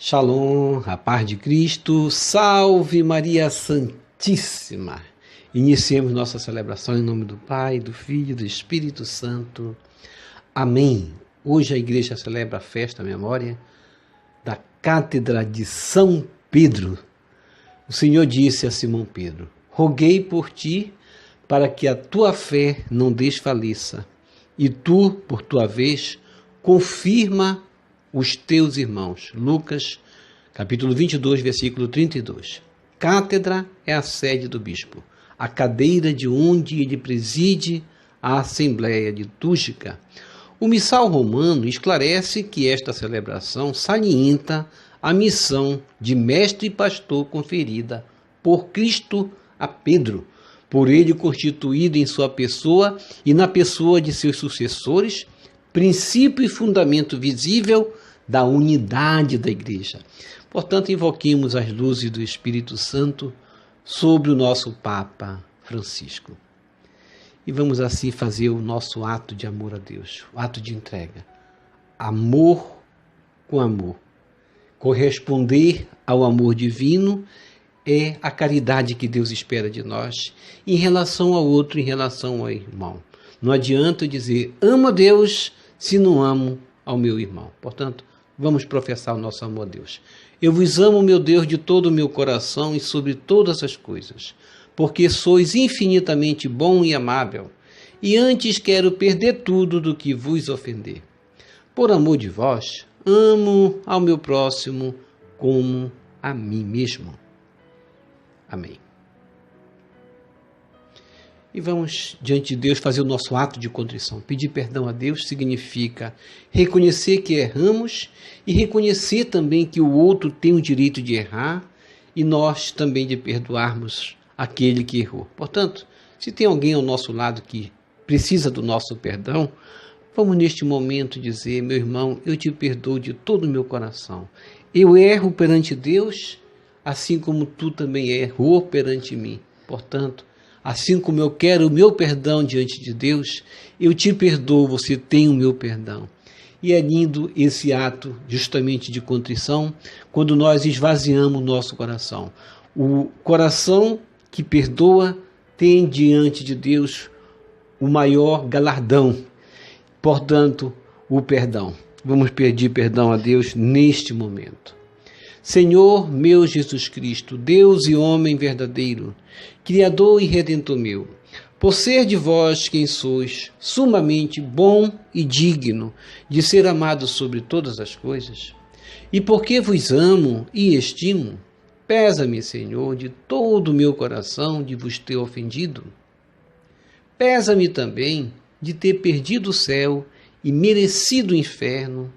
Shalom, a paz de Cristo, salve Maria Santíssima. Iniciemos nossa celebração em nome do Pai, do Filho e do Espírito Santo. Amém. Hoje a igreja celebra a festa, a memória da Cátedra de São Pedro. O Senhor disse a Simão Pedro: roguei por ti para que a tua fé não desfaleça, e tu, por tua vez, confirma os teus irmãos. Lucas, capítulo 22, versículo 32. Cátedra é a sede do bispo, a cadeira de onde ele preside a Assembleia Litúrgica. O missal romano esclarece que esta celebração salienta a missão de mestre e pastor conferida por Cristo a Pedro, por ele constituído em sua pessoa e na pessoa de seus sucessores, princípio e fundamento visível da unidade da Igreja. Portanto, invoquemos as luzes do Espírito Santo sobre o nosso Papa Francisco. E vamos assim fazer o nosso ato de amor a Deus, o ato de entrega. Amor com amor. Corresponder ao amor divino é a caridade que Deus espera de nós em relação ao outro, em relação ao irmão. Não adianta dizer amo a Deus se não amo ao meu irmão. Portanto, vamos professar o nosso amor a Deus. Eu vos amo, meu Deus, de todo o meu coração e sobre todas as coisas, porque sois infinitamente bom e amável, e antes quero perder tudo do que vos ofender. Por amor de vós, amo ao meu próximo como a mim mesmo. Amém. E vamos, diante de Deus, fazer o nosso ato de contrição. Pedir perdão a Deus significa reconhecer que erramos e reconhecer também que o outro tem o direito de errar e nós também de perdoarmos aquele que errou. Portanto, se tem alguém ao nosso lado que precisa do nosso perdão, vamos neste momento dizer: meu irmão, eu te perdoo de todo o meu coração. Eu erro perante Deus, assim como tu também errou perante mim. Portanto, assim como eu quero o meu perdão diante de Deus, eu te perdoo, você tem o meu perdão. E é lindo esse ato justamente de contrição, quando nós esvaziamos o nosso coração. O coração que perdoa tem diante de Deus o maior galardão, portanto, o perdão. Vamos pedir perdão a Deus neste momento. Senhor meu Jesus Cristo, Deus e homem verdadeiro, Criador e Redentor meu, por ser de vós quem sois, sumamente bom e digno de ser amado sobre todas as coisas, e porque vos amo e estimo, pesa-me, Senhor, de todo o meu coração de vos ter ofendido. Pesa-me também de ter perdido o céu e merecido o inferno,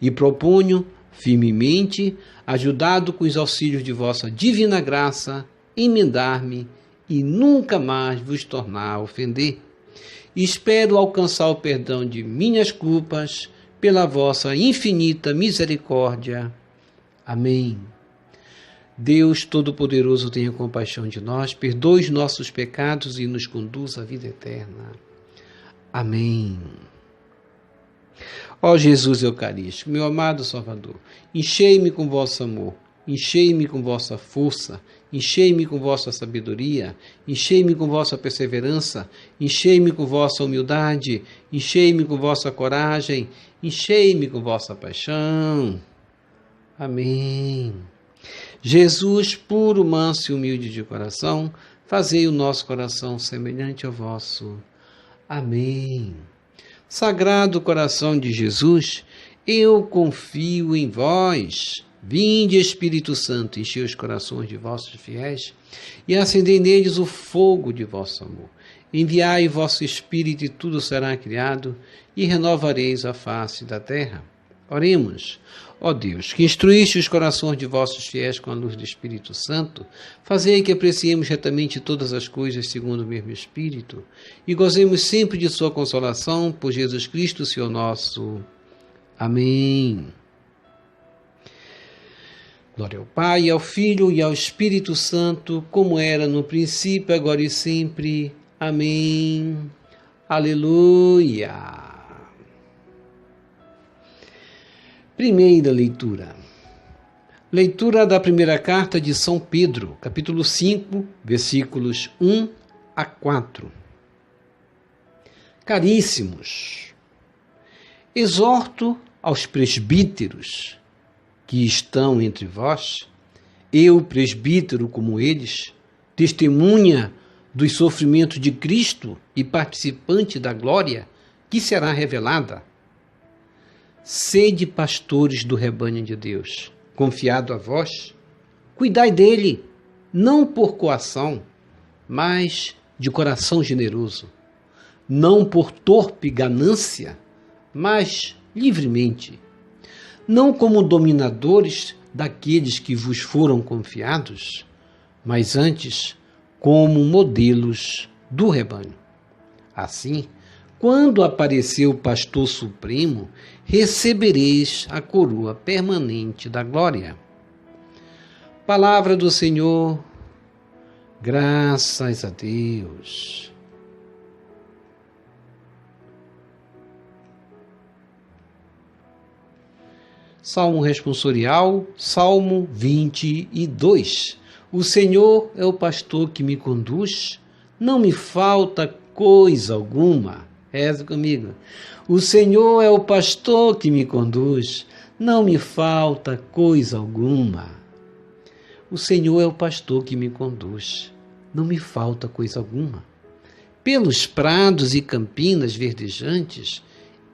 e proponho firmemente, ajudado com os auxílios de vossa divina graça, emendar-me e nunca mais vos tornar a ofender. Espero alcançar o perdão de minhas culpas pela vossa infinita misericórdia. Amém. Deus Todo-Poderoso, tenha compaixão de nós, perdoe os nossos pecados e nos conduza à vida eterna. Amém. Ó Jesus Eucarístico, meu amado Salvador, enchei-me com vosso amor, enchei-me com vossa força, enchei-me com vossa sabedoria, enchei-me com vossa perseverança, enchei-me com vossa humildade, enchei-me com vossa coragem, enchei-me com vossa paixão. Amém. Jesus, puro, manso e humilde de coração, fazei o nosso coração semelhante ao vosso. Amém. Sagrado coração de Jesus, eu confio em vós. Vinde, Espírito Santo, enchei os corações de vossos fiéis e acendei neles o fogo de vosso amor. Enviai vosso Espírito e tudo será criado e renovareis a face da terra. Oremos. Ó Deus, que instruíste os corações de vossos fiéis com a luz do Espírito Santo, fazei que apreciemos retamente todas as coisas segundo o mesmo Espírito e gozemos sempre de sua consolação por Jesus Cristo, Senhor nosso. Amém. Glória ao Pai, ao Filho e ao Espírito Santo, como era no princípio, agora e sempre. Amém. Aleluia. Primeira leitura. Leitura da primeira carta de São Pedro, capítulo 5, versículos 1 a 4. Caríssimos, exorto aos presbíteros que estão entre vós, eu, presbítero como eles, testemunha dos sofrimentos de Cristo e participante da glória que será revelada. Sede pastores do rebanho de Deus, confiado a vós, cuidai dele, não por coação, mas de coração generoso, não por torpe ganância, mas livremente, não como dominadores daqueles que vos foram confiados, mas antes como modelos do rebanho. Assim, quando aparecer o pastor supremo, recebereis a coroa permanente da glória. Palavra do Senhor, graças a Deus. Salmo responsorial, Salmo 22. O Senhor é o pastor que me conduz, não me falta coisa alguma. Reze comigo. O Senhor é o pastor que me conduz, não me falta coisa alguma. O Senhor é o pastor que me conduz, não me falta coisa alguma. Pelos prados e campinas verdejantes,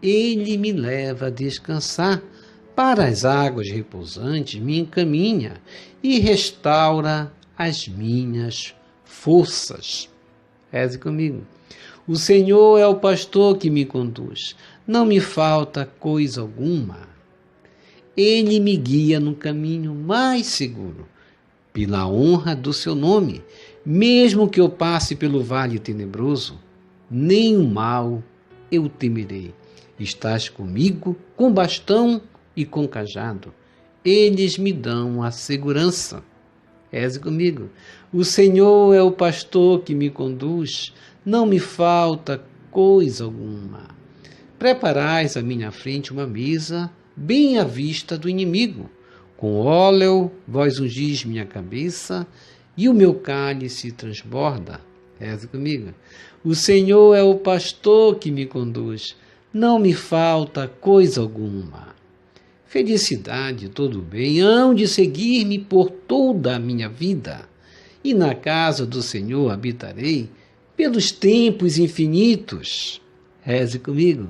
Ele me leva a descansar. Para as águas repousantes me encaminha e restaura as minhas forças. Reze comigo. O Senhor é o pastor que me conduz, não me falta coisa alguma. Ele me guia no caminho mais seguro, pela honra do seu nome. Mesmo que eu passe pelo vale tenebroso, nenhum mal eu temerei. Estás comigo com bastão e com cajado. Eles me dão a segurança. Reze comigo. O Senhor é o pastor que me conduz, não me falta coisa alguma. Preparais à minha frente uma mesa, bem à vista do inimigo. Com óleo vós ungis minha cabeça, e o meu cálice transborda. Reze comigo. O Senhor é o pastor que me conduz, não me falta coisa alguma. Felicidade e todo bem hão de seguir-me por toda a minha vida, e na casa do Senhor habitarei pelos tempos infinitos. Reze comigo.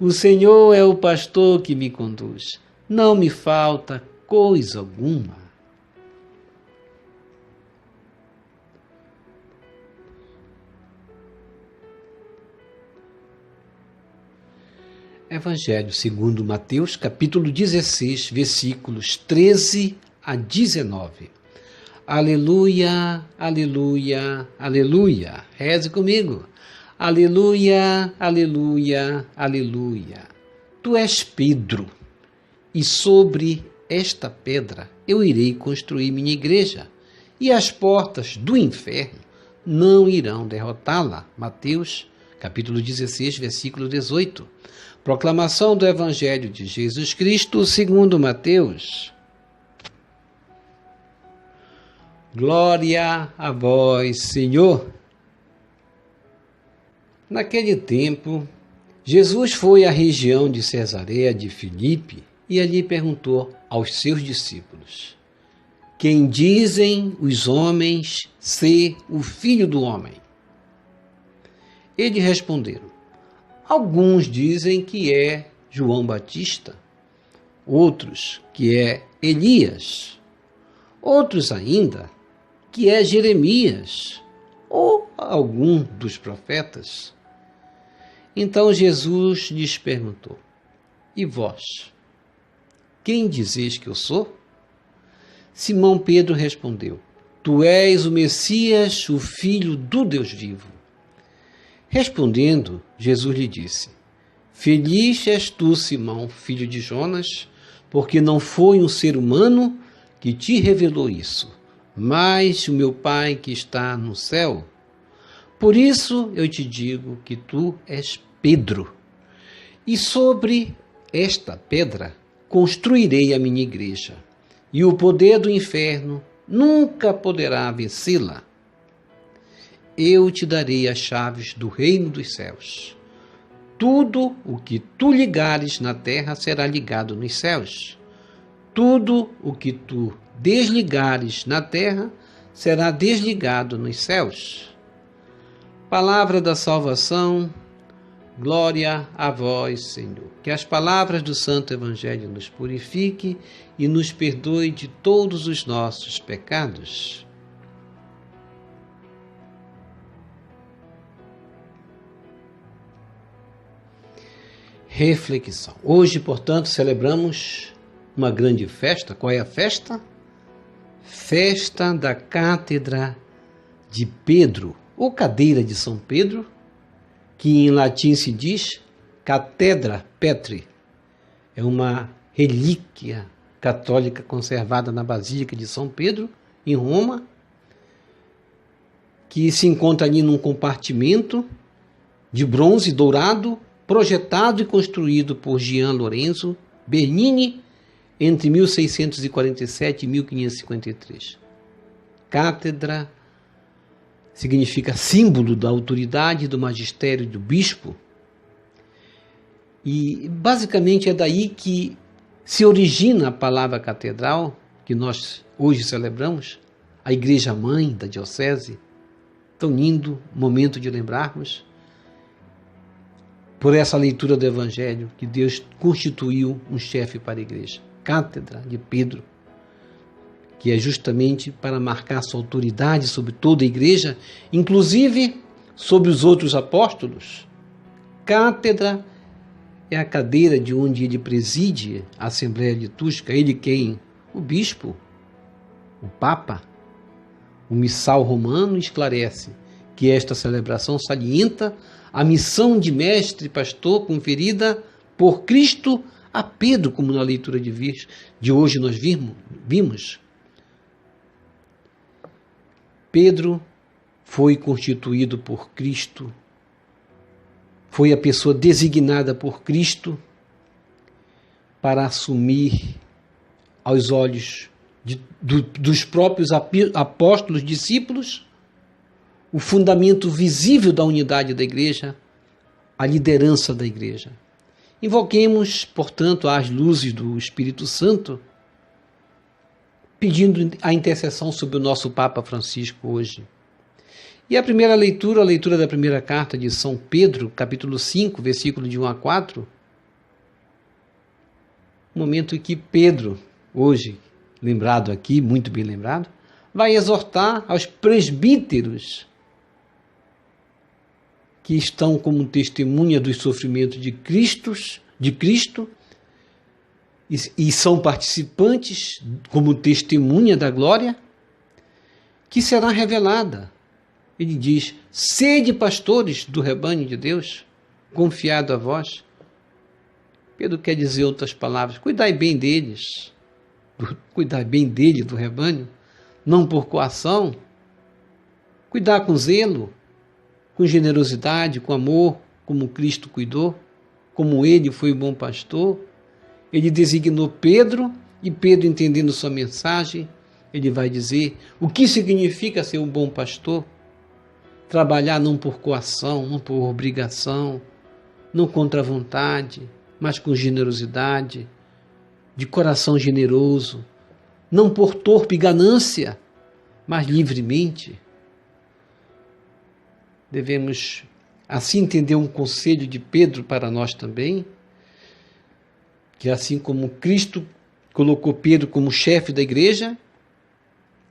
O Senhor é o pastor que me conduz, não me falta coisa alguma. Evangelho segundo Mateus, capítulo 16, versículos 13 a 19. Aleluia, aleluia, aleluia. Reze comigo. Aleluia, aleluia, aleluia. Tu és Pedro, e sobre esta pedra eu irei construir minha igreja, e as portas do inferno não irão derrotá-la. Mateus, capítulo 16, versículo 18. Proclamação do Evangelho de Jesus Cristo segundo Mateus. Glória a vós, Senhor. Naquele tempo, Jesus foi à região de Cesareia de Filipe e ali perguntou aos seus discípulos: quem dizem os homens ser o Filho do Homem? Eles responderam: alguns dizem que é João Batista, outros que é Elias, outros ainda que é Jeremias ou algum dos profetas. Então Jesus lhes perguntou: e vós, quem dizeis que eu sou? Simão Pedro respondeu: tu és o Messias, o Filho do Deus vivo. Respondendo, Jesus lhe disse: feliz és tu, Simão, filho de Jonas, porque não foi um ser humano que te revelou isso, mas o meu Pai que está no céu. Por isso eu te digo que tu és Pedro, e sobre esta pedra construirei a minha igreja, e o poder do inferno nunca poderá vencê-la. Eu te darei as chaves do reino dos céus. Tudo o que tu ligares na terra será ligado nos céus. Tudo o que tu desligares na terra será desligado nos céus. Palavra da salvação, glória a vós, Senhor. Que as palavras do Santo Evangelho nos purifique e nos perdoe de todos os nossos pecados. Reflexão. Hoje, portanto, celebramos uma grande festa. Qual é a festa? Festa da Cátedra de Pedro, ou Cadeira de São Pedro, que em latim se diz Cathedra Petri. É uma relíquia católica conservada na Basílica de São Pedro, em Roma, que se encontra ali num compartimento de bronze dourado, projetado e construído por Gian Lorenzo Bernini entre 1647 e 1553. Cátedra significa símbolo da autoridade e do magistério do bispo, e basicamente é daí que se origina a palavra catedral, que nós hoje celebramos, a Igreja Mãe da Diocese. Tão lindo momento de lembrarmos, por essa leitura do Evangelho, que Deus constituiu um chefe para a Igreja. Cátedra de Pedro, que é justamente para marcar sua autoridade sobre toda a Igreja, inclusive sobre os outros apóstolos. Cátedra é a cadeira de onde ele preside a Assembleia Litúrgica, ele quem? O bispo, o Papa. O missal romano esclarece que esta celebração salienta a missão de mestre e pastor conferida por Cristo a Pedro, como na leitura de hoje nós vimos. Pedro foi constituído por Cristo, foi a pessoa designada por Cristo para assumir aos olhos dos próprios apóstolos, discípulos, o fundamento visível da unidade da Igreja, a liderança da Igreja. Invoquemos, portanto, as luzes do Espírito Santo, pedindo a intercessão sobre o nosso Papa Francisco hoje. E a primeira leitura, a leitura da primeira carta de São Pedro, capítulo 5, versículo de 1 a 4, momento em que Pedro, hoje lembrado aqui, muito bem lembrado, vai exortar aos presbíteros que estão como testemunha dos sofrimentos de Cristo e são participantes como testemunha da glória que será revelada. Ele diz: sede pastores do rebanho de Deus, confiado a vós. Pedro quer dizer outras palavras: cuidai bem deles, cuidar bem dele, do rebanho, não por coação, cuidar com zelo, com generosidade, com amor, como Cristo cuidou, como ele foi o bom pastor. Ele designou Pedro, e Pedro, entendendo sua mensagem, ele vai dizer o que significa ser um bom pastor: trabalhar não por coação, não por obrigação, não contra a vontade, mas com generosidade, de coração generoso, não por torpe ganância, mas livremente. Devemos assim entender um conselho de Pedro para nós também, que assim como Cristo colocou Pedro como chefe da igreja,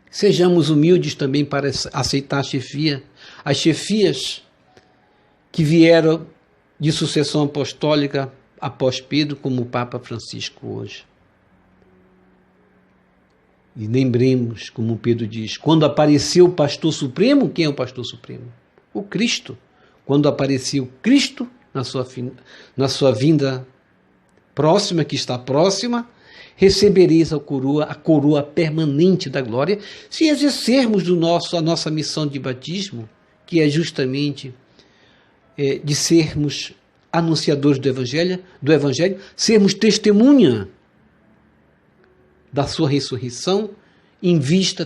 sejamos humildes também para aceitar a chefia, as chefias que vieram de sucessão apostólica após Pedro, como o Papa Francisco hoje. E lembremos, como Pedro diz, quando apareceu o pastor supremo, quem é o pastor supremo? O Cristo. Quando apareceu Cristo na sua vinda próxima, que está próxima, recebereis a coroa permanente da glória, se exercermos a nossa missão de batismo, que é justamente de sermos anunciadores do Evangelho, sermos testemunha da sua ressurreição,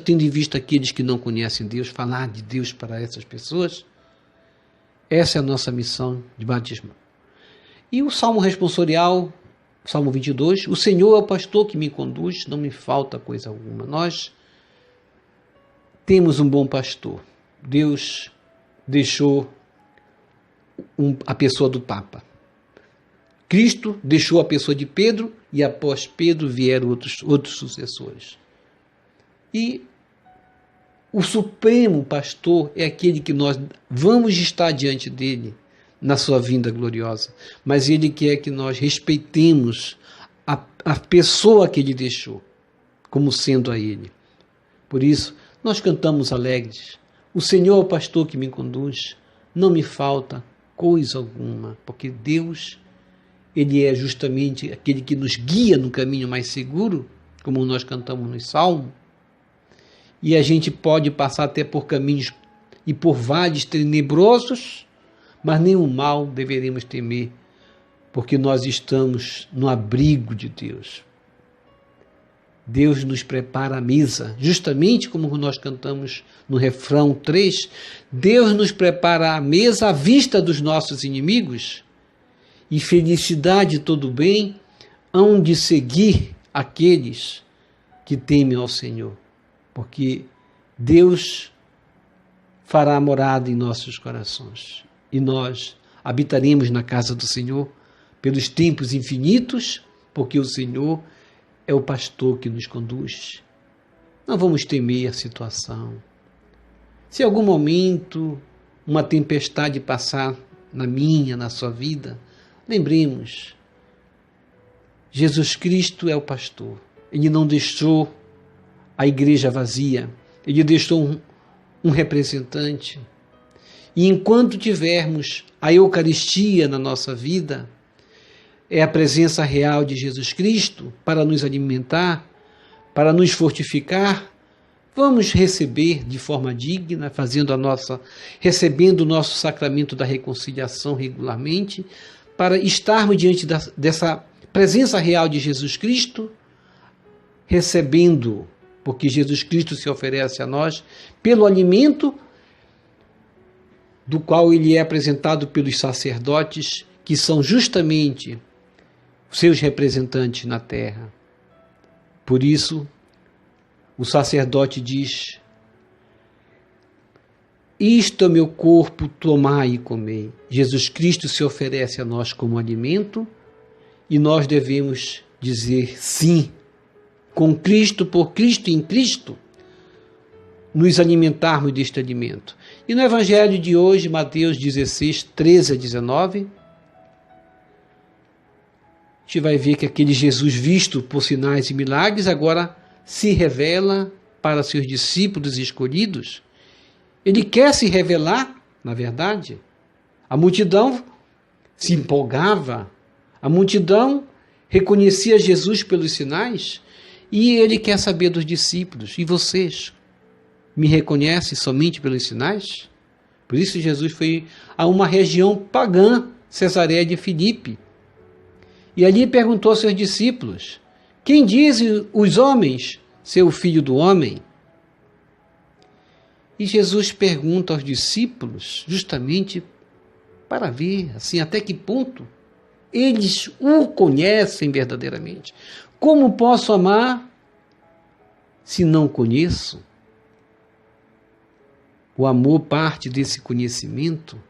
tendo em vista aqueles que não conhecem Deus, falar de Deus para essas pessoas. Essa é a nossa missão de batismo. E o Salmo responsorial, Salmo 22, o Senhor é o pastor que me conduz, não me falta coisa alguma. Nós temos um bom pastor. Deus deixou a pessoa do Papa. Cristo deixou a pessoa de Pedro e após Pedro vieram outros sucessores. E o supremo pastor é aquele que nós vamos estar diante dele na sua vinda gloriosa, mas ele quer que nós respeitemos a pessoa que ele deixou, como sendo a ele. Por isso, nós cantamos alegres, o Senhor é o pastor que me conduz, não me falta coisa alguma, porque Deus, ele é justamente aquele que nos guia no caminho mais seguro, como nós cantamos no Salmo, e a gente pode passar até por caminhos e por vales tenebrosos, mas nenhum mal deveremos temer, porque nós estamos no abrigo de Deus. Deus nos prepara a mesa, justamente como nós cantamos no refrão 3, Deus nos prepara a mesa à vista dos nossos inimigos, e felicidade e todo bem hão de seguir aqueles que temem ao Senhor, porque Deus fará morada em nossos corações, e nós habitaremos na casa do Senhor pelos tempos infinitos, porque o Senhor é o pastor que nos conduz. Não vamos temer a situação. Se em algum momento uma tempestade passar na sua vida, lembremos, Jesus Cristo é o pastor. Ele não deixou a igreja vazia. Ele deixou um representante. E enquanto tivermos a Eucaristia na nossa vida, é a presença real de Jesus Cristo para nos alimentar, para nos fortificar, vamos receber de forma digna, recebendo o nosso sacramento da reconciliação regularmente, para estarmos diante dessa presença real de Jesus Cristo, recebendo, porque Jesus Cristo se oferece a nós pelo alimento do qual ele é apresentado pelos sacerdotes, que são justamente seus representantes na terra. Por isso, o sacerdote diz: isto é meu corpo, tomai e comei. Jesus Cristo se oferece a nós como alimento e nós devemos dizer sim, com Cristo, por Cristo e em Cristo, nos alimentarmos deste alimento. E no Evangelho de hoje, Mateus 16, 13 a 19, a gente vai ver que aquele Jesus visto por sinais e milagres agora se revela para seus discípulos escolhidos. Ele quer se revelar, na verdade. A multidão se empolgava, a multidão reconhecia Jesus pelos sinais e ele quer saber dos discípulos. E vocês me reconhecem somente pelos sinais? Por isso Jesus foi a uma região pagã, Cesareia de Filipe. E ali perguntou aos seus discípulos: quem dizem os homens ser o Filho do Homem? E Jesus pergunta aos discípulos justamente para ver assim, até que ponto eles o conhecem verdadeiramente. Como posso amar se não conheço? O amor parte desse conhecimento.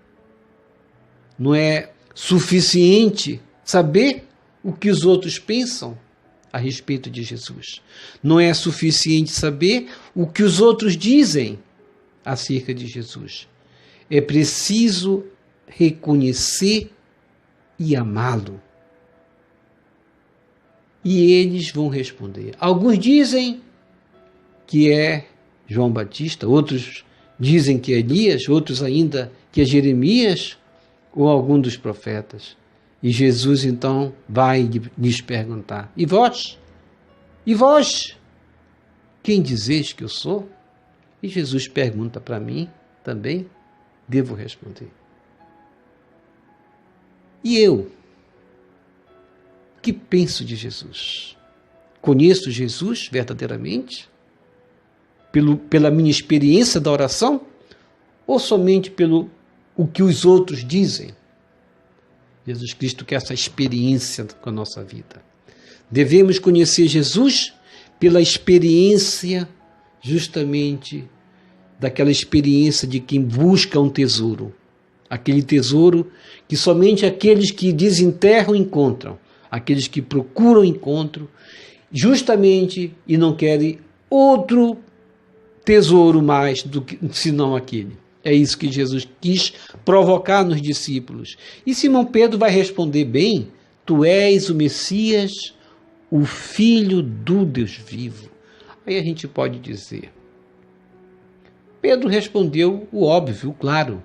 Não é suficiente saber o que os outros pensam a respeito de Jesus. Não é suficiente saber o que os outros dizem acerca de Jesus. É preciso reconhecer e amá-lo. E eles vão responder. Alguns dizem que é João Batista, outros dizem que é Elias, outros ainda que é Jeremias ou algum dos profetas. E Jesus então vai lhes perguntar: e vós? E vós? Quem dizeis que eu sou? E Jesus pergunta para mim também, devo responder. E eu? O que penso de Jesus? conheço Jesus verdadeiramente? Pela minha experiência da oração? Ou somente pelo o que os outros dizem? Jesus Cristo quer essa experiência com a nossa vida. Devemos conhecer Jesus pela experiência, justamente daquela experiência de quem busca um tesouro. Aquele tesouro que somente aqueles que desenterram encontram, aqueles que procuram encontro, justamente e não querem outro tesouro mais do que senão aquele. É isso que Jesus quis provocar nos discípulos. E Simão Pedro vai responder bem: tu és o Messias, o Filho do Deus vivo. Aí a gente pode dizer, Pedro respondeu o óbvio, o claro.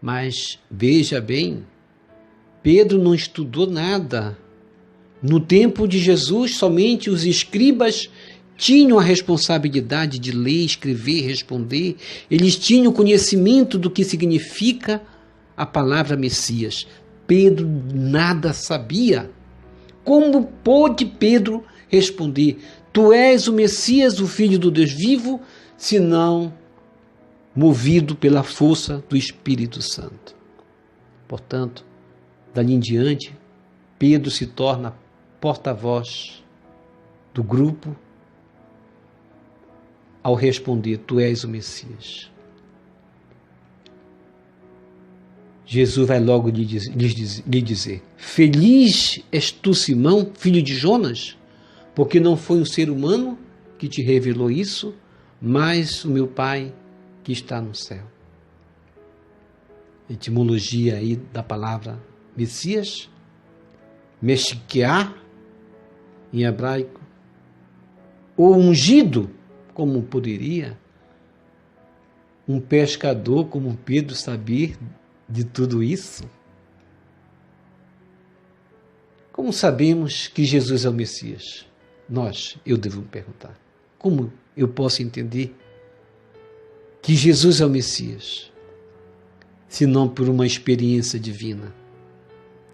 Mas veja bem, Pedro não estudou nada. No tempo de Jesus, somente os escribas tinham a responsabilidade de ler, escrever, responder. Eles tinham conhecimento do que significa a palavra Messias. Pedro nada sabia. Como pôde Pedro responder: tu és o Messias, o Filho do Deus vivo, senão movido pela força do Espírito Santo? Portanto, dali em diante, Pedro se torna porta-voz do grupo ao responder: tu és o Messias. Jesus vai logo lhe dizer: feliz és tu, Simão, filho de Jonas, porque não foi um ser humano que te revelou isso, mas o meu Pai que está no céu. Etimologia aí da palavra Messias, Meshiquiá, em hebraico, ou ungido, como poderia um pescador como Pedro saber de tudo isso? Como sabemos que Jesus é o Messias? Eu devo me perguntar, como eu posso entender que Jesus é o Messias, se não por uma experiência divina?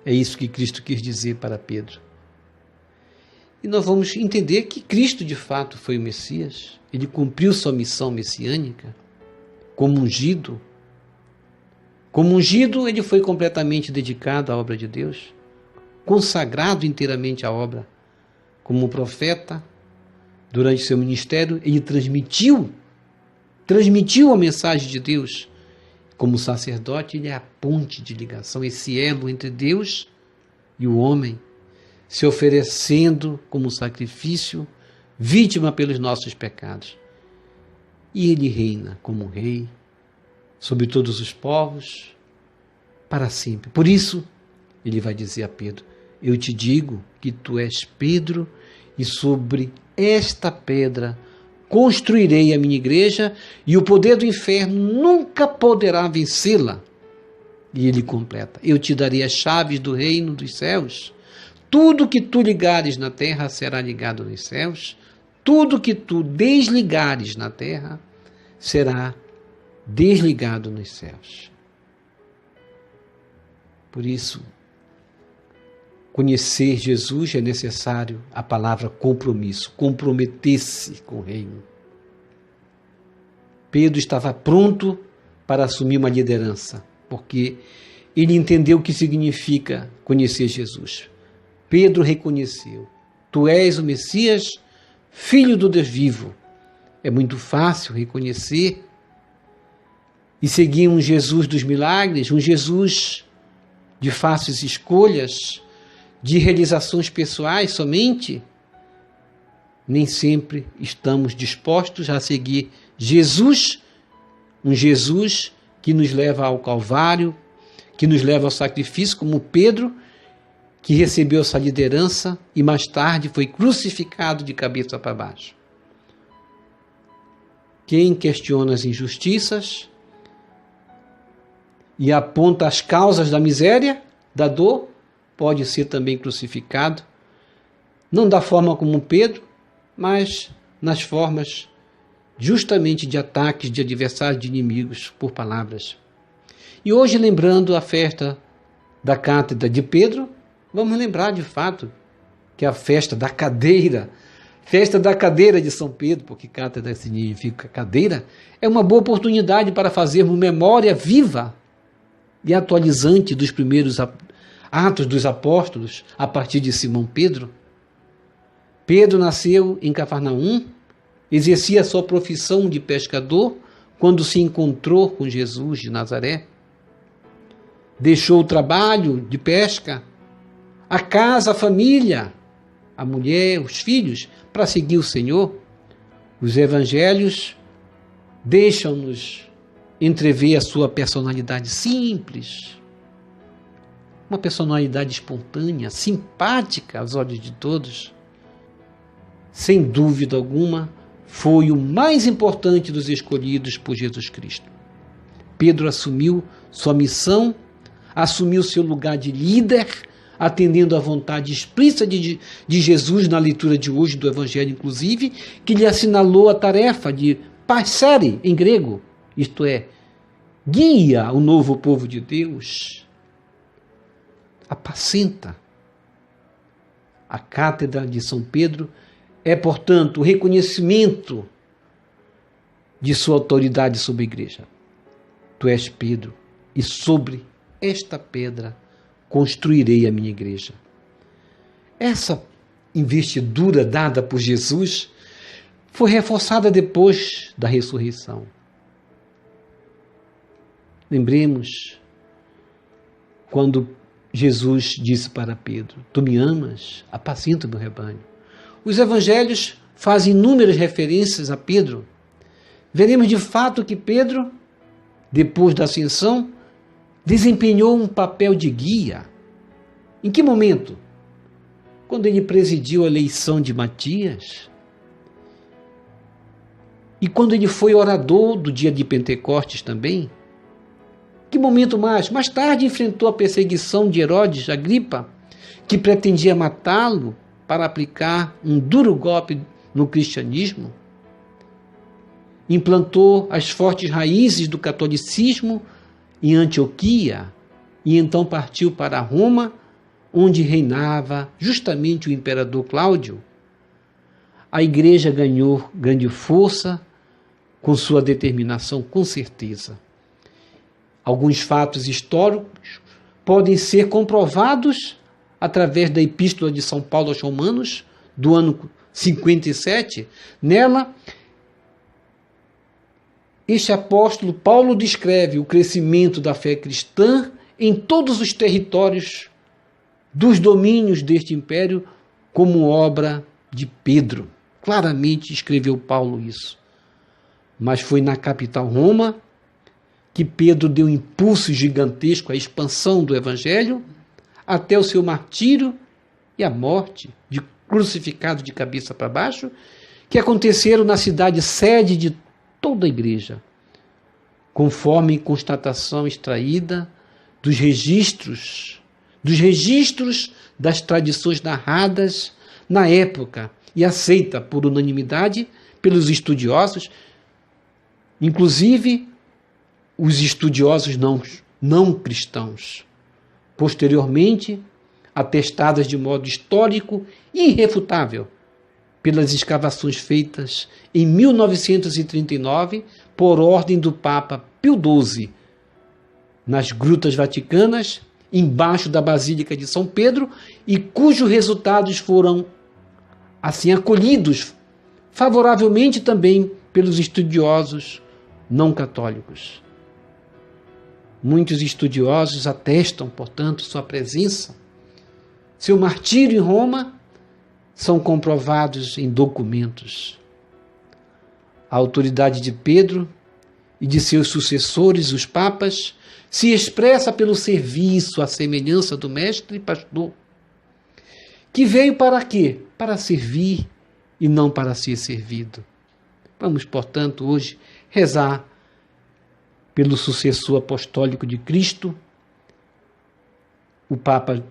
É isso que Cristo quis dizer para Pedro. E nós vamos entender que Cristo de fato foi o Messias. Ele cumpriu sua missão messiânica como ungido. Como ungido, ele foi completamente dedicado à obra de Deus, consagrado inteiramente à obra. Como profeta, durante seu ministério, ele transmitiu a mensagem de Deus. Como sacerdote, ele é a ponte de ligação, esse elo entre Deus e o homem, se oferecendo como sacrifício, vítima pelos nossos pecados. E ele reina como rei sobre todos os povos para sempre. Por isso, ele vai dizer a Pedro: eu te digo que tu és Pedro, e sobre esta pedra construirei a minha igreja, e o poder do inferno nunca poderá vencê-la. E ele completa: eu te darei as chaves do reino dos céus. Tudo que tu ligares na terra será ligado nos céus. Tudo que tu desligares na terra será desligado nos céus. Por isso, conhecer Jesus é necessário a palavra compromisso, comprometer-se com o reino. Pedro estava pronto para assumir uma liderança, porque ele entendeu o que significa conhecer Jesus. Pedro reconheceu: tu és o Messias, Filho do Deus vivo. É muito fácil reconhecer e seguir um Jesus dos milagres, um Jesus de fáceis escolhas, de realizações pessoais somente. Nem sempre estamos dispostos a seguir Jesus, um Jesus que nos leva ao Calvário, que nos leva ao sacrifício, como Pedro, que recebeu essa liderança e mais tarde foi crucificado de cabeça para baixo. Quem questiona as injustiças e aponta as causas da miséria, da dor, pode ser também crucificado, não da forma como Pedro, mas nas formas justamente de ataques de adversários, de inimigos, por palavras. E hoje, lembrando a festa da cátedra de Pedro, vamos lembrar de fato que é a festa da cadeira de São Pedro, porque cátedra significa cadeira, é uma boa oportunidade para fazermos memória viva e atualizante dos primeiros atos dos apóstolos a partir de Simão Pedro. Pedro nasceu em Cafarnaum, exercia a sua profissão de pescador quando se encontrou com Jesus de Nazaré. Deixou o trabalho de pesca, a casa, a família, a mulher, os filhos, para seguir o Senhor. Os evangelhos deixam-nos entrever a sua personalidade simples, uma personalidade espontânea, simpática aos olhos de todos. Sem dúvida alguma, foi o mais importante dos escolhidos por Jesus Cristo. Pedro assumiu sua missão, assumiu seu lugar de líder, atendendo à vontade explícita de Jesus na leitura de hoje do Evangelho, inclusive, que lhe assinalou a tarefa de passere, em grego, isto é, guia o novo povo de Deus, apacenta. A cátedra de São Pedro é, portanto, o reconhecimento de sua autoridade sobre a igreja. Tu és Pedro, e sobre esta pedra construirei a minha igreja. Essa investidura dada por Jesus foi reforçada depois da ressurreição. Lembremos quando Jesus disse para Pedro: tu me amas, apacenta o meu rebanho. Os evangelhos fazem inúmeras referências a Pedro. Veremos de fato que Pedro, depois da ascensão, desempenhou um papel de guia. Em que momento? Quando ele presidiu a eleição de Matias. E quando ele foi orador do dia de Pentecostes também. Que momento mais? Mais tarde enfrentou a perseguição de Herodes Agripa, que pretendia matá-lo para aplicar um duro golpe no cristianismo. Implantou as fortes raízes do catolicismo em Antioquia e então partiu para Roma, onde reinava justamente o imperador Cláudio. A igreja ganhou grande força com sua determinação, com certeza. Alguns fatos históricos podem ser comprovados através da Epístola de São Paulo aos Romanos, do ano 57. Nela, este apóstolo Paulo descreve o crescimento da fé cristã em todos os territórios dos domínios deste império como obra de Pedro. Claramente escreveu Paulo isso. Mas foi na capital Roma que Pedro deu um impulso gigantesco à expansão do evangelho até o seu martírio e a morte, de crucificado de cabeça para baixo, que aconteceram na cidade sede de toda a igreja, conforme constatação extraída dos registros das tradições narradas na época e aceita por unanimidade pelos estudiosos, inclusive os estudiosos não cristãos, posteriormente atestadas de modo histórico e irrefutável pelas escavações feitas em 1939 por ordem do Papa Pio XII, nas grutas vaticanas, embaixo da Basílica de São Pedro, e cujos resultados foram assim acolhidos favoravelmente também pelos estudiosos não católicos. Muitos estudiosos atestam, portanto, sua presença. Seu martírio em Roma são comprovados em documentos. A autoridade de Pedro e de seus sucessores, os papas, se expressa pelo serviço à semelhança do mestre e pastor, que veio para quê? Para servir e não para ser servido. Vamos, portanto, hoje rezar pelo sucessor apostólico de Cristo, o Papa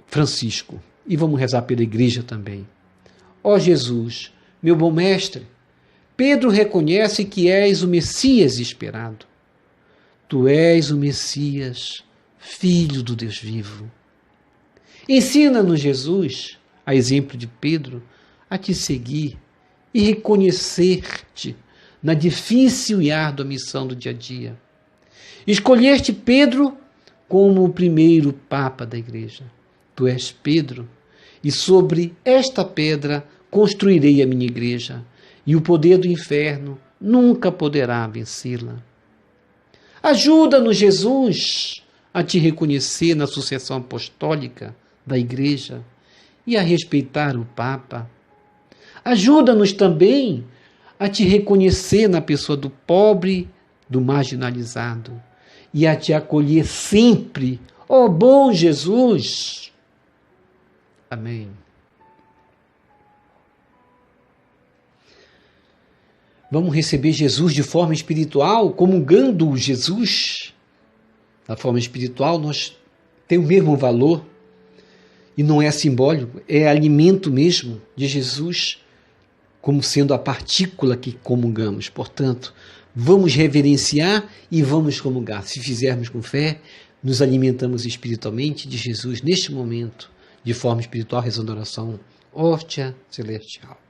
Francisco. E vamos rezar pela igreja também. Ó Jesus, meu bom mestre, Pedro reconhece que és o Messias esperado. Tu és o Messias, Filho do Deus vivo. Ensina-nos, Jesus, a exemplo de Pedro, a te seguir e reconhecer-te na difícil e árdua missão do dia a dia. Escolheste Pedro como o primeiro Papa da Igreja. Tu és Pedro, e sobre esta pedra construirei a minha igreja, e o poder do inferno nunca poderá vencê-la. Ajuda-nos, Jesus, a te reconhecer na sucessão apostólica da Igreja e a respeitar o Papa. Ajuda-nos também a te reconhecer na pessoa do pobre, do marginalizado, e a te acolher sempre, ó bom Jesus. Amém. Vamos receber Jesus de forma espiritual, comungando Jesus. Da forma espiritual, nós temos o mesmo valor, e não é simbólico, é alimento mesmo de Jesus, como sendo a partícula que comungamos. Portanto, vamos reverenciar e vamos comungar. Se fizermos com fé, nos alimentamos espiritualmente de Jesus neste momento, de forma espiritual, rezando a oração hóstia celestial.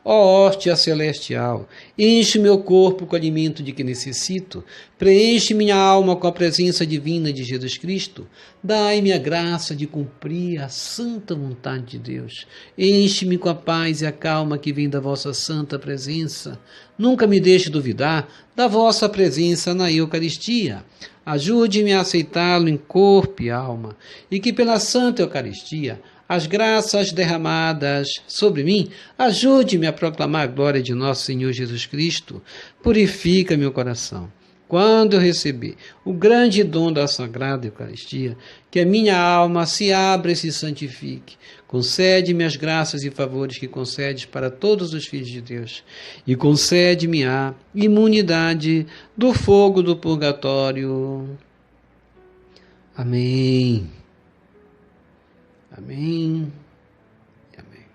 Ó hóstia celestial, enche meu corpo com o alimento de que necessito, preenche minha alma com a presença divina de Jesus Cristo, dai-me a graça de cumprir a santa vontade de Deus, enche-me com a paz e a calma que vem da vossa santa presença, nunca me deixe duvidar da vossa presença na Eucaristia, ajude-me a aceitá-lo em corpo e alma, e que pela santa Eucaristia as graças derramadas sobre mim, ajude-me a proclamar a glória de nosso Senhor Jesus Cristo, purifica meu coração. Quando eu receber o grande dom da Sagrada Eucaristia, que a minha alma se abra e se santifique, concede-me as graças e favores que concedes para todos os filhos de Deus, e concede-me a imunidade do fogo do purgatório. Amém. Amém. Amém.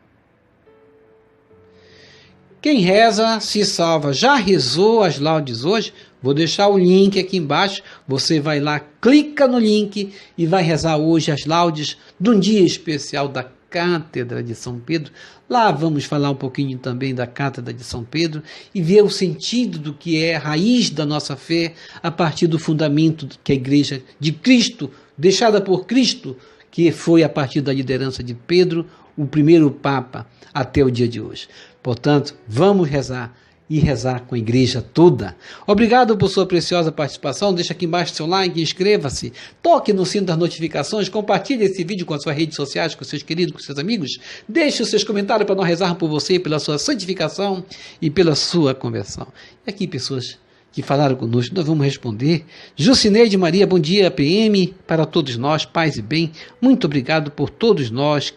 Quem reza se salva. Já rezou as laudes hoje? Vou deixar o link aqui embaixo. Você vai lá, clica no link e vai rezar hoje as laudes de um dia especial da Cátedra de São Pedro. Lá vamos falar um pouquinho também da Cátedra de São Pedro e ver o sentido do que é a raiz da nossa fé a partir do fundamento que a Igreja de Cristo, deixada por Cristo, que foi a partir da liderança de Pedro, o primeiro Papa, até o dia de hoje. Portanto, vamos rezar e rezar com a igreja toda. Obrigado por sua preciosa participação. Deixa aqui embaixo seu like, inscreva-se, toque no sino das notificações, compartilhe esse vídeo com as suas redes sociais, com seus queridos, com seus amigos. Deixe os seus comentários para nós rezarmos por você, pela sua santificação e pela sua conversão. E aqui, pessoas que falaram conosco, nós vamos responder. Jucineide Maria, bom dia, PM, para todos nós, paz e bem. Muito obrigado por todos nós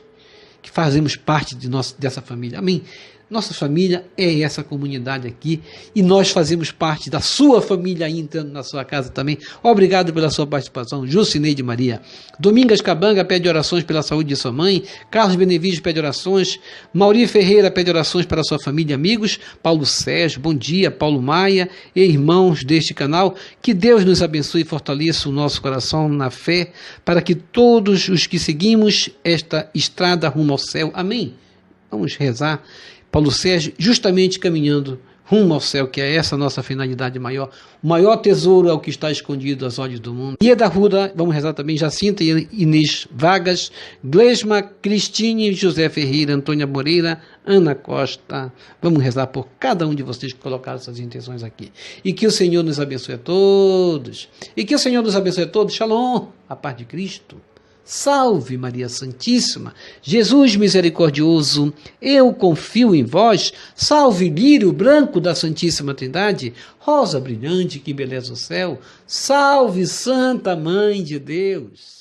que fazemos parte dessa família. Amém. Nossa família é essa comunidade aqui e nós fazemos parte da sua família aí entrando na sua casa também. Obrigado pela sua participação, Jucineide Maria. Domingas Cabanga pede orações pela saúde de sua mãe. Carlos Benevides pede orações. Mauri Ferreira pede orações para sua família e amigos. Paulo Sérgio, bom dia. Paulo Maia e irmãos deste canal. Que Deus nos abençoe e fortaleça o nosso coração na fé para que todos os que seguimos esta estrada rumo ao céu. Amém. Vamos rezar. Paulo Sérgio, justamente caminhando rumo ao céu, que é essa nossa finalidade maior. O maior tesouro é o que está escondido aos olhos do mundo. Ieda Ruda, vamos rezar também, Jacinta Inês Vargas, Glesma, Cristine, José Ferreira, Antônia Moreira, Ana Costa. Vamos rezar por cada um de vocês que colocaram essas intenções aqui. E que o Senhor nos abençoe a todos. E que o Senhor nos abençoe a todos. Shalom, a paz de Cristo. Salve Maria Santíssima, Jesus misericordioso, eu confio em vós, salve lírio branco da Santíssima Trindade, rosa brilhante que embeleza o céu, salve Santa Mãe de Deus.